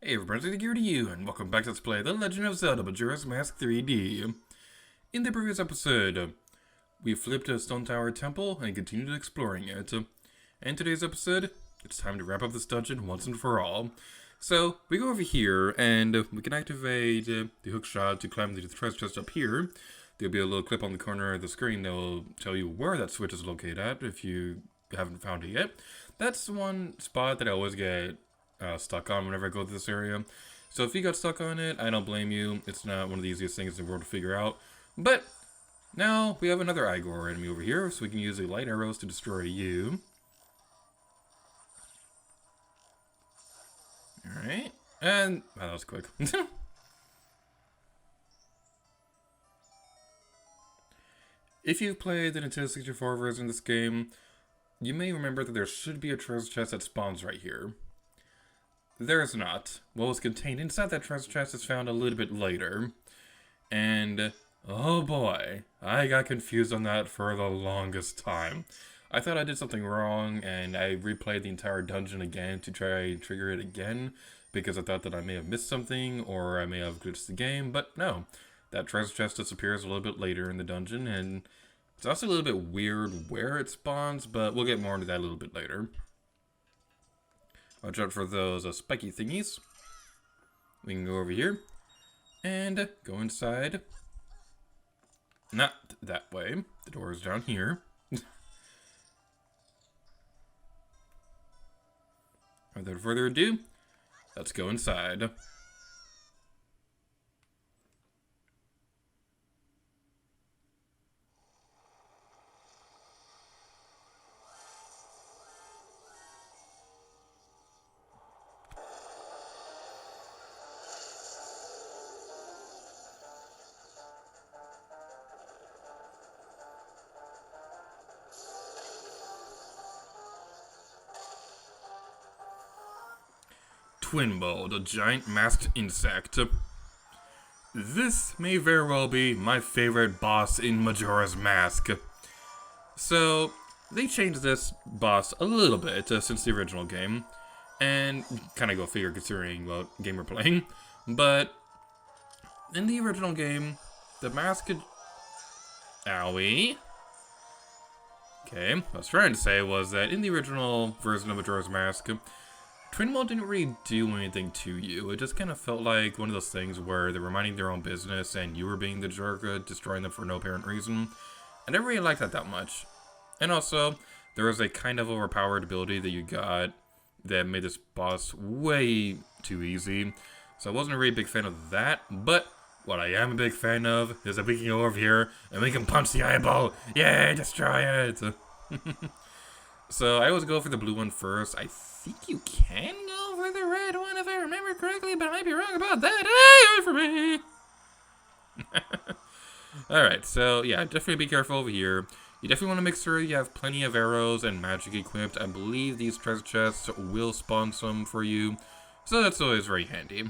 Hey everybody, gear to you, and welcome back to Let's Play The Legend of Zelda Majora's Mask 3D. In the previous episode, we flipped a Stone Tower Temple and continued exploring it. In today's episode, it's time to wrap up this dungeon once and for all. So, we go over here, and we can activate the hook shot to climb the treasure chest up here. There'll be a little clip on the corner of the screen that will tell you where that switch is located at, if you haven't found it yet. That's one spot that I always get stuck on whenever I go to this area. So if you got stuck on it, I don't blame you. It's not one of the easiest things in the world to figure out. But now we have another Igor enemy over here, so we can use the light arrows to destroy you. Alright. And wow, that was quick. If you've played the Nintendo 64 version of this game, you may remember that there should be a treasure chest that spawns right here. There is not. What was contained inside that treasure chest is found a little bit later. And, oh boy, I got confused on that for the longest time. I thought I did something wrong, and I replayed the entire dungeon again to try and trigger it again, because I thought that I may have missed something, or I may have glitched the game, but no. That treasure chest disappears a little bit later in the dungeon, and it's also a little bit weird where it spawns, but we'll get more into that a little bit later. Watch out for those spiky thingies. We can go over here and go inside. Not that way. The door is down here. Without further ado, let's go inside. Twinball, the giant masked insect. This may very well be my favorite boss in Majora's Mask. So, they changed this boss a little bit since the original game, and kind of go figure considering what game we're playing. But in the original game, the mask could... Owie. Okay, what I was trying to say was that in the original version of Majora's Mask, Twinball didn't really do anything to you. It just kind of felt like one of those things where they're minding their own business and you were being the jerk, destroying them for no apparent reason. I never really liked that much. And also, there was a kind of overpowered ability that you got that made this boss way too easy. So I wasn't a really big fan of that, but what I am a big fan of is that we can go over here and we can punch the eyeball. Yay, destroy it! So I always go for the blue one first. I think you can go for the red one if I remember correctly, but I might be wrong about that. Hey, for me! Alright, so yeah, definitely be careful over here. You definitely want to make sure you have plenty of arrows and magic equipped. I believe these treasure chests will spawn some for you, so that's always very handy.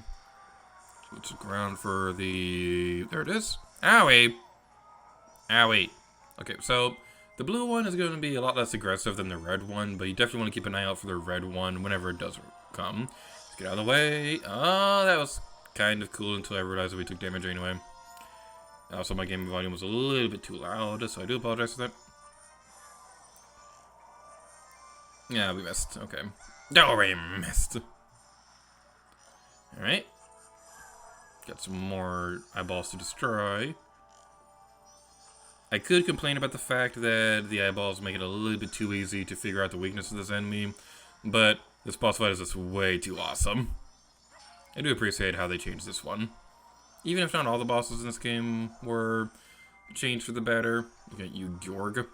Let's look around for the... There it is. Owie! Owie. Okay, so the blue one is going to be a lot less aggressive than the red one, but you definitely want to keep an eye out for the red one whenever it does come. Let's get out of the way. Oh, that was kind of cool until I realized that we took damage anyway. Also, my game volume was a little bit too loud, so I do apologize for that. Yeah, we missed. Okay. Oh, we missed. Alright. Got some more eyeballs to destroy. I could complain about the fact that the eyeballs make it a little bit too easy to figure out the weakness of this enemy, but this boss fight is just way too awesome. I do appreciate how they changed this one. Even if not all the bosses in this game were changed for the better, look at you, Georg.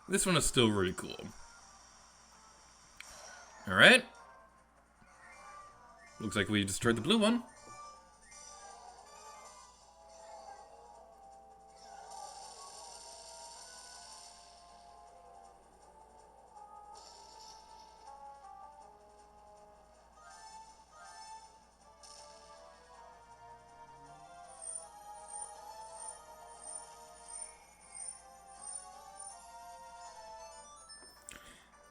This one is still really cool. Alright. Looks like we destroyed the blue one.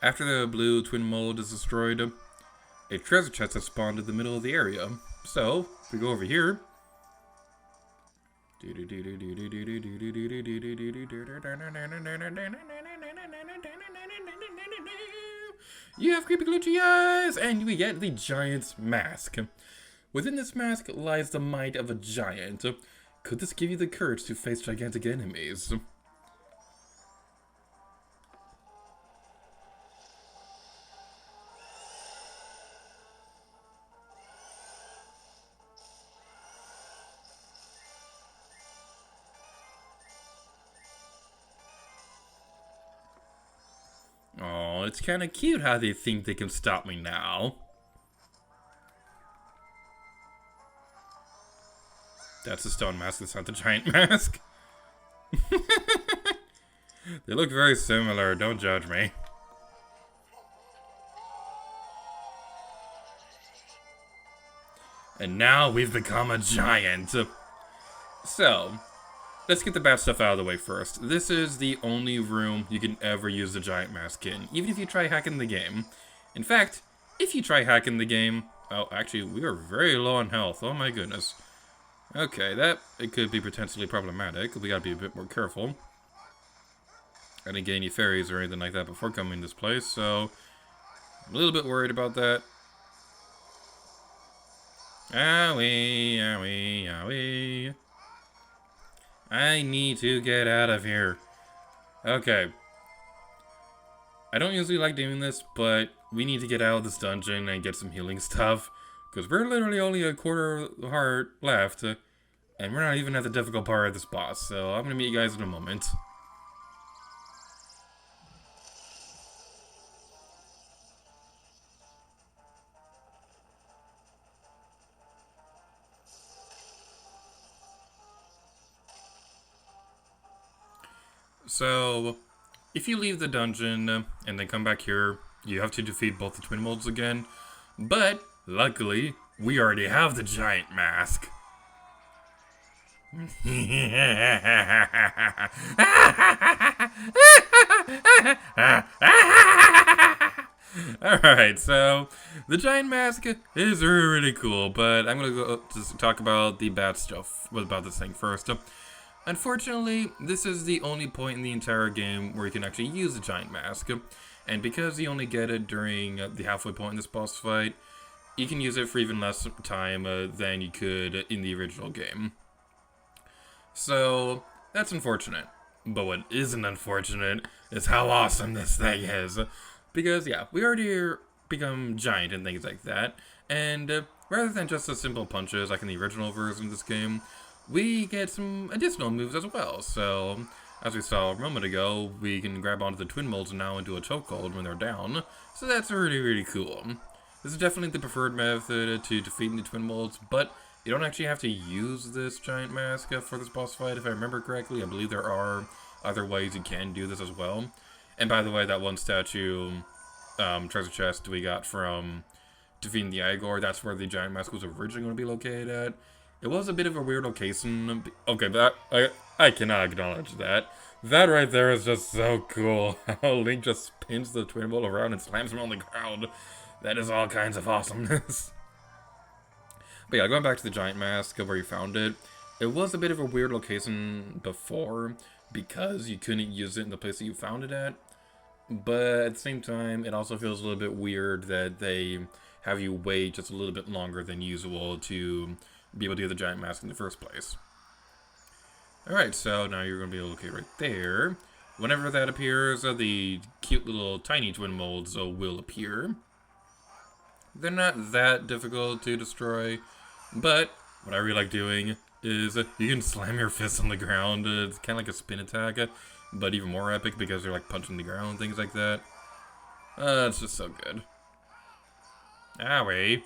After the blue twin mold is destroyed, a treasure chest has spawned in the middle of the area. So, if we go over here. You have creepy glitchy eyes, and we get the Giant's Mask. Within this mask lies the might of a giant. Could this give you the courage to face gigantic enemies? Oh, it's kind of cute how they think they can stop me now. That's the stone mask, that's not the giant mask. They look very similar, don't judge me. And now we've become a giant. So, let's get the bad stuff out of the way first. This is the only room you can ever use the giant mask in, even if you try hacking the game. In fact, if you try hacking the game... Oh, actually, we are very low on health. Oh my goodness. Okay, it could be potentially problematic. We gotta be a bit more careful. I didn't get any fairies or anything like that before coming to this place, so... I'm a little bit worried about that. Owie, owie, owie. I need to get out of here. Okay. I don't usually like doing this, but we need to get out of this dungeon and get some healing stuff. Because we're literally only a quarter of the heart left. And we're not even at the difficult part of this boss. So I'm going to meet you guys in a moment. So, if you leave the dungeon and then come back here, you have to defeat both the twin molds again. But, luckily, we already have the giant mask. Alright, so the giant mask is really cool, but I'm gonna go just talk about the bad stuff about this thing first. Unfortunately, this is the only point in the entire game where you can actually use the giant mask, and because you only get it during the halfway point in this boss fight, you can use it for even less time than you could in the original game. So, that's unfortunate. But what isn't unfortunate is how awesome this thing is. Because, yeah, we already become giant and things like that, and rather than just the simple punches like in the original version of this game, we get some additional moves as well. So, as we saw a moment ago, we can grab onto the twin molds now into a chokehold when they're down. So that's really, really cool. This is definitely the preferred method to defeating the twin molds, but you don't actually have to use this giant mask for this boss fight, if I remember correctly. I believe there are other ways you can do this as well. And by the way, that one statue treasure chest we got from defeating the Igor, that's where the giant mask was originally going to be located at. It was a bit of a weird location. Okay, that I cannot acknowledge that. That right there is just so cool. How Link just spins the twin ball around and slams him on the ground. That is all kinds of awesomeness. But yeah, going back to the giant mask where you found it, it was a bit of a weird location before because you couldn't use it in the place that you found it at. But at the same time, it also feels a little bit weird that they have you wait just a little bit longer than usual to be able to get the giant mask in the first place. Alright, so now you're going to be okay right there. Whenever that appears, the cute little tiny twin molds will appear. They're not that difficult to destroy, but what I really like doing is you can slam your fist on the ground. It's kind of like a spin attack, but even more epic because they're like punching the ground and things like that. It's just so good. Owie.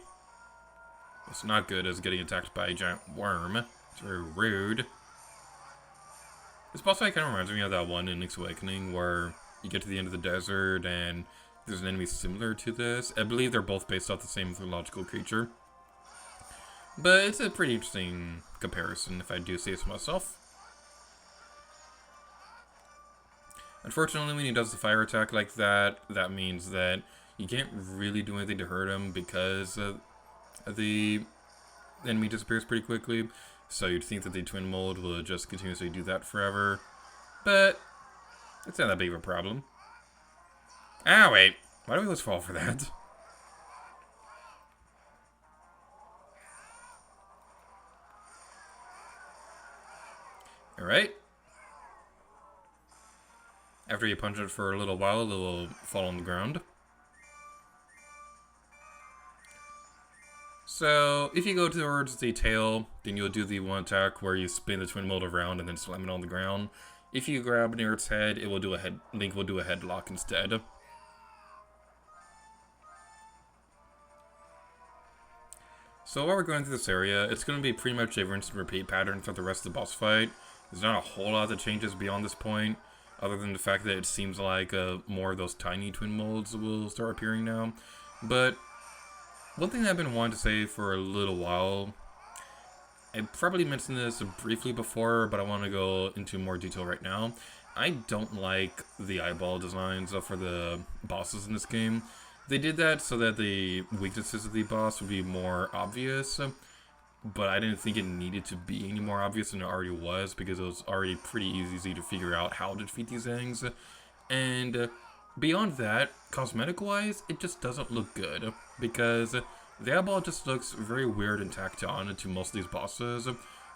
What's not good is getting attacked by a giant worm. It's very rude. This boss fight kind of reminds me of that one in Link's Awakening where you get to the end of the desert and there's an enemy similar to this. I believe they're both based off the same mythological creature. But it's a pretty interesting comparison, if I do say so myself. Unfortunately, when he does the fire attack like that, that means that you can't really do anything to hurt him because the enemy disappears pretty quickly. So you'd think that the twin mold will just continuously do that forever. But it's not that big of a problem. Ah, wait. Why do we always fall for that? Alright. After you punch it for a little while, it will fall on the ground. So, if you go towards the tail, then you'll do the one attack where you spin the twin mold around and then slam it on the ground. If you grab near its head, Link will do a headlock instead. So while we're going through this area, it's going to be pretty much a rinse and repeat pattern throughout the rest of the boss fight. There's not a whole lot that changes beyond this point, other than the fact that it seems like more of those tiny twin molds will start appearing now. But one thing that I've been wanting to say for a little while, I probably mentioned this briefly before, but I want to go into more detail right now. I don't like the eyeball designs for the bosses in this game. They did that so that the weaknesses of the boss would be more obvious, but I didn't think it needed to be any more obvious than it already was, because it was already pretty easy to figure out how to defeat these things. And beyond that, cosmetic-wise, it just doesn't look good, because the eyeball just looks very weird and tacked on to most of these bosses.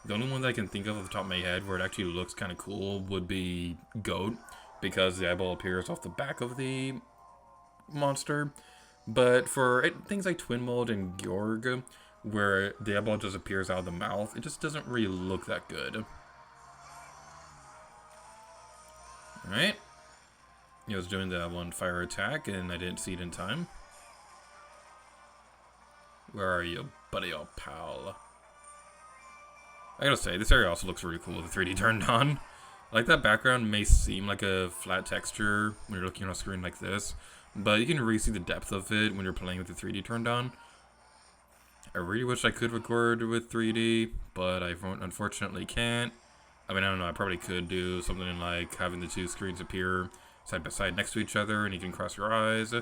The only one that I can think of off the top of my head where it actually looks kind of cool would be Goat, because the eyeball appears off the back of the monster. But for things like Twin Mold and Georg, where the eyeball just appears out of the mouth, it just doesn't really look that good. Alright. He was doing that one fire attack, and I didn't see it in time. Where are you, buddy, old pal? I gotta say, this area also looks really cool with the 3D turned on. Like, that background may seem like a flat texture when you're looking on a screen like this, but you can really see the depth of it when you're playing with the 3D turned on. I really wish I could record with 3D, but I unfortunately can't. I mean, I don't know, I probably could do something like having the two screens appear side by side next to each other and you can cross your eyes,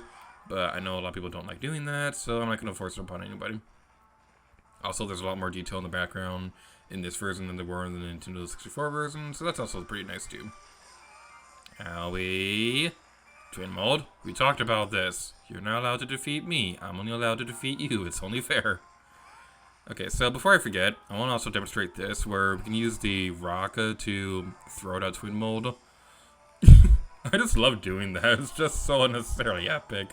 but I know a lot of people don't like doing that, so I'm not going to force it upon anybody. Also, there's a lot more detail in the background in this version than there were in the Nintendo 64 version, so that's also pretty nice too. Owie. Twin Mold, we talked about this. You're not allowed to defeat me. I'm only allowed to defeat you. It's only fair. Okay, so before I forget, I want to also demonstrate this, where we can use the rock to throw it at Twin Mold. I just love doing that. It's just so unnecessarily epic.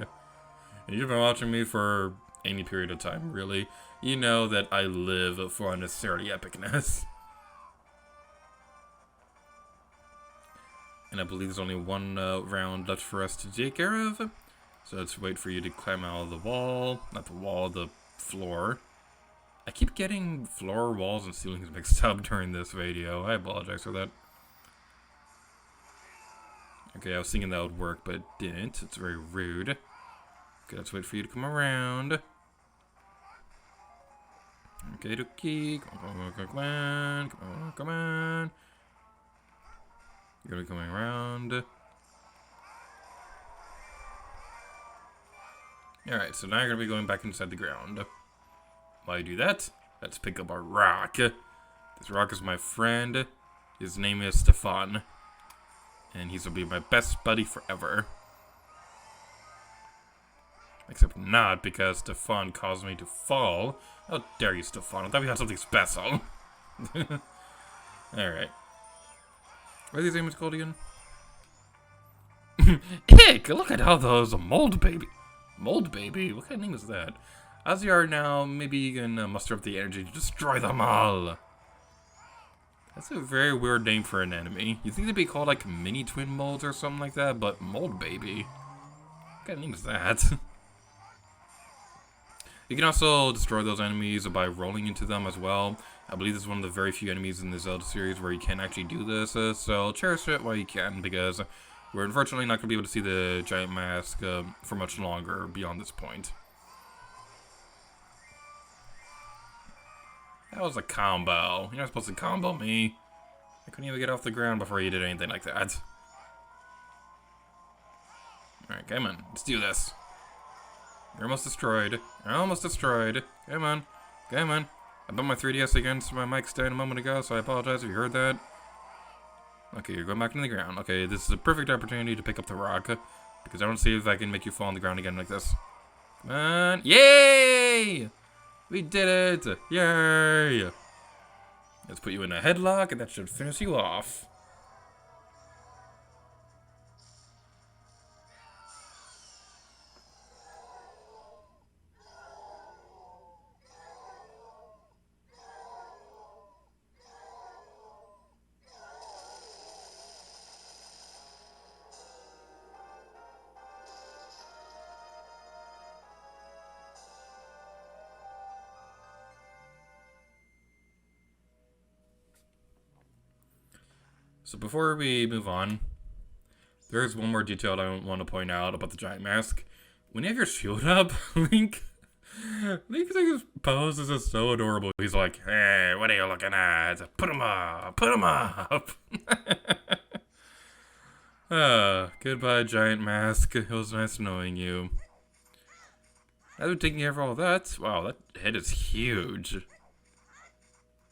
And you've been watching me for any period of time, really. You know that I live for unnecessarily epicness. And I believe there's only one round left for us to take care of. So let's wait for you to climb out of the wall. Not the wall, the floor. I keep getting floor, walls, and ceilings mixed up during this video. I apologize for that. Okay, I was thinking that would work, but it didn't. It's very rude. Okay, let's wait for you to come around. Okay, dokie. Come on, come on. You're gonna be coming around. Alright, so now you're gonna be going back inside the ground. While you do that, let's pick up our rock. This rock is my friend. His name is Stefan. And he's gonna be my best buddy forever. Except not, because Stefan caused me to fall. How dare you, Stefan? I thought we had something special. Alright. What are these names called again? Ick! Look at all those mold baby. Mold baby? What kind of name is that? As you are now, maybe you can muster up the energy to destroy them all. That's a very weird name for an enemy. You think they'd be called like mini twin molds or something like that, but mold baby. What kind of name is that? You can also destroy those enemies by rolling into them as well. I believe this is one of the very few enemies in the Zelda series where you can actually do this, so cherish it while you can, because we're unfortunately not going to be able to see the giant mask for much longer beyond this point. That was a combo. You're not supposed to combo me. I couldn't even get off the ground before you did anything like that. Alright, come on. Let's do this. You're almost destroyed. You're almost destroyed. Come on. Come on. I bumped my 3DS against my mic stand a moment ago, so I apologize if you heard that. Okay, you're going back into the ground. Okay, this is a perfect opportunity to pick up the rock, because I don't see if I can make you fall on the ground again like this. Come on. Yay! We did it! Yay! Let's put you in a headlock, and that should finish you off. So before we move on, there's one more detail I want to point out about the giant mask. When you have your shield up, Link's pose is just so adorable. He's like, hey, what are you looking at? Put him up! Put him up! Goodbye, giant mask. It was nice knowing you. After taking care of all that, wow, that head is huge.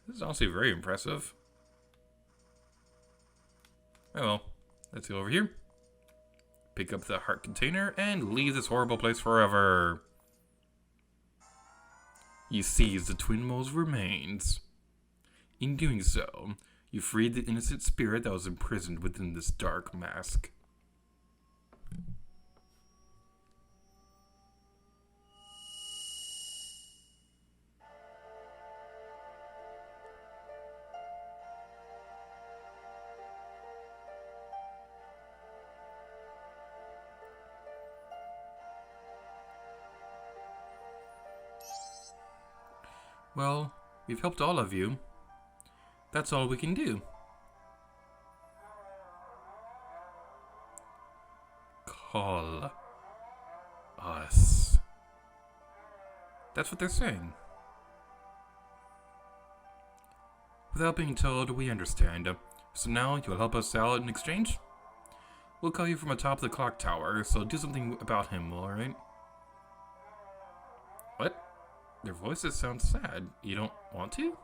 This is honestly very impressive. Oh well, let's go over here. Pick up the heart container and leave this horrible place forever. You seize the Twin Mole's remains. In doing so, you freed the innocent spirit that was imprisoned within this dark mask. Well, we've helped all of you. That's all we can do. Call us. That's what they're saying. Without being told, we understand. So now you'll help us out in exchange? We'll call you from atop the clock tower, so do something about him, alright? What? Their voices sound sad. You don't want to?